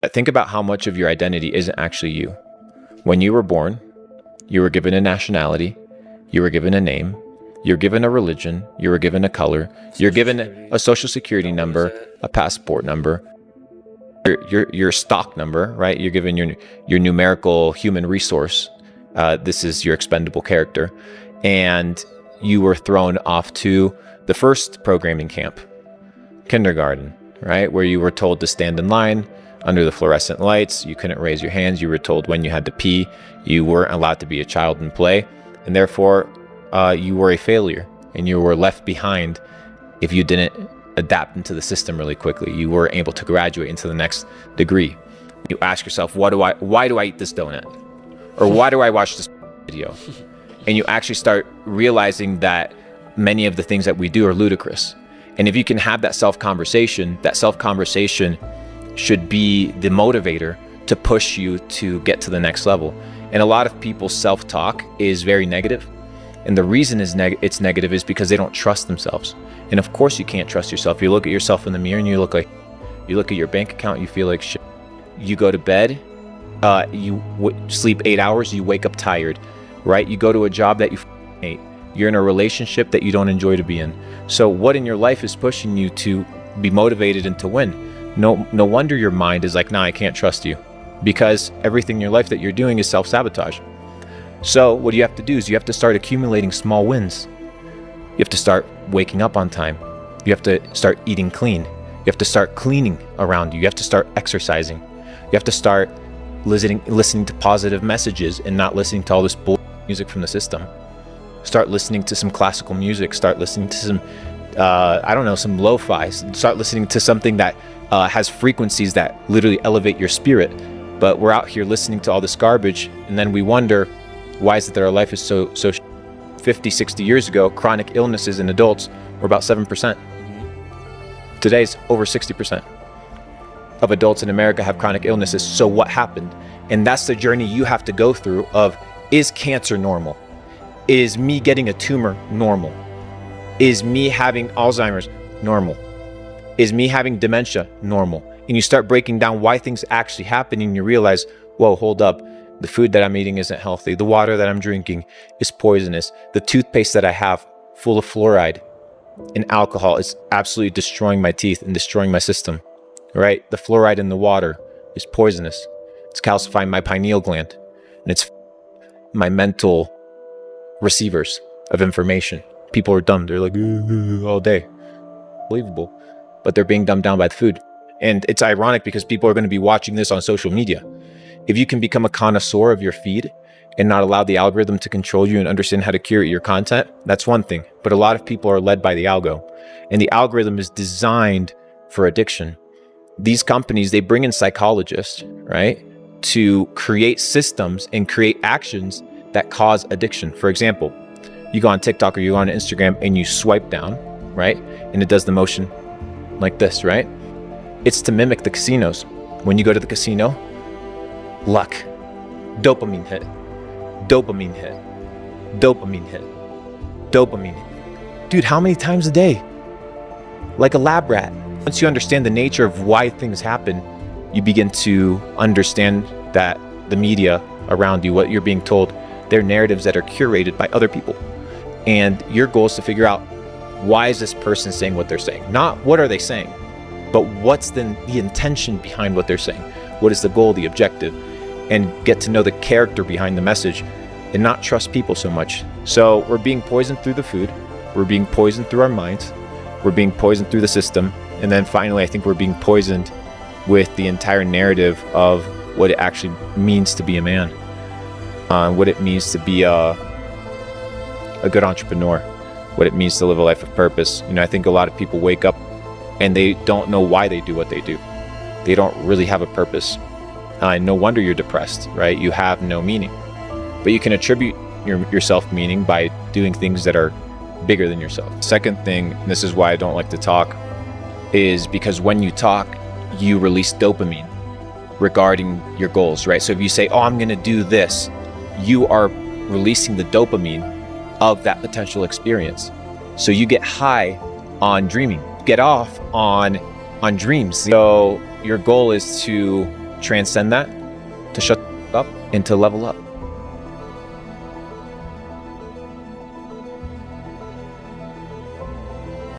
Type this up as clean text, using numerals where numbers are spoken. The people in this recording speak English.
Think about how much of your identity isn't actually you. When you were born, you were given a nationality, you were given a name, you're given a religion, you were given a color, you're given a social security number, a passport number, your stock number, right? You're given your numerical human resource. This is your expendable character. And you were thrown off to the first programming camp, kindergarten, right? Where you were told to stand in line under the fluorescent lights. You couldn't raise your hands. You were told when you had to pee. You weren't allowed to be a child and play. And therefore, you were a failure and you were left behind if you didn't adapt into the system really quickly. You were able to graduate into the next degree. You ask yourself, why do I eat this donut? Or why do I watch this video? And you actually start realizing that many of the things that we do are ludicrous. And if you can have that self-conversation should be the motivator to push you to get to the next level. And a lot of people's self-talk is very negative. And the reason it's negative is because they don't trust themselves. And of course you can't trust yourself. You look at yourself in the mirror and you look at your bank account, you feel like shit. You go to bed, you sleep 8 hours, you wake up tired, right? You go to a job that you hate. You're in a relationship that you don't enjoy to be in. So what in your life is pushing you to be motivated and to win? No wonder your mind is like, nah, I can't trust you, because everything in your life that you're doing is self-sabotage. So what you have to do is you have to start accumulating small wins. You have to start waking up on time. You have to start eating clean. You have to start cleaning around you. You have to start exercising. You have to start listening to positive messages and not listening to all this bull music from the system. Start listening to some classical music. Start listening to some, some lo-fi. Start listening to something that has frequencies that literally elevate your spirit. But we're out here listening to all this garbage, and then we wonder, why is it that our life is so 50, 60 years ago, chronic illnesses in adults were about 7%. Today's over 60% of adults in America have chronic illnesses. So what happened? And that's the journey you have to go through of, is cancer normal? Is me getting a tumor normal? Is me having Alzheimer's normal? Is me having dementia normal? And you start breaking down why things actually happen, and you realize, whoa, hold up. The food that I'm eating isn't healthy. The water that I'm drinking is poisonous. The toothpaste that I have full of fluoride and alcohol is absolutely destroying my teeth and destroying my system, right? The fluoride in the water is poisonous. It's calcifying my pineal gland, and it's my mental receivers of information. People are dumb. They're like, all day. Unbelievable. But they're being dumbed down by the food. And it's ironic because people are going to be watching this on social media. If you can become a connoisseur of your feed and not allow the algorithm to control you and understand how to curate your content, that's one thing. But a lot of people are led by the algo, and the algorithm is designed for addiction. These companies, they bring in psychologists, right, to create systems and create actions that cause addiction. For example, you go on TikTok or you go on Instagram and you swipe down, right? And it does the motion like this, right? It's to mimic the casinos. When you go to the casino, luck, dopamine hit, dopamine hit, dopamine hit, dopamine hit. Dude, how many times a day? Like a lab rat. Once you understand the nature of why things happen, you begin to understand that the media around you, what you're being told, they're narratives that are curated by other people. And your goal is to figure out, why is this person saying what they're saying? Not what are they saying, but what's the intention behind what they're saying? What is the goal, the objective? And get to know the character behind the message and not trust people so much. So we're being poisoned through the food. We're being poisoned through our minds. We're being poisoned through the system. And then finally, I think we're being poisoned with the entire narrative of what it actually means to be a man, what it means to be a good entrepreneur, what it means to live a life of purpose. You know, I think a lot of people wake up and they don't know why they do what they do. They don't really have a purpose. No wonder you're depressed, right? You have no meaning. But you can attribute your self-meaning by doing things that are bigger than yourself. Second thing, and this is why I don't like to talk, is because when you talk, you release dopamine regarding your goals, right? So if you say, oh, I'm going to do this, you are releasing the dopamine of that potential experience. So you get high on dreaming, get off on dreams. So your goal is to transcend that, to shut up, and to level up.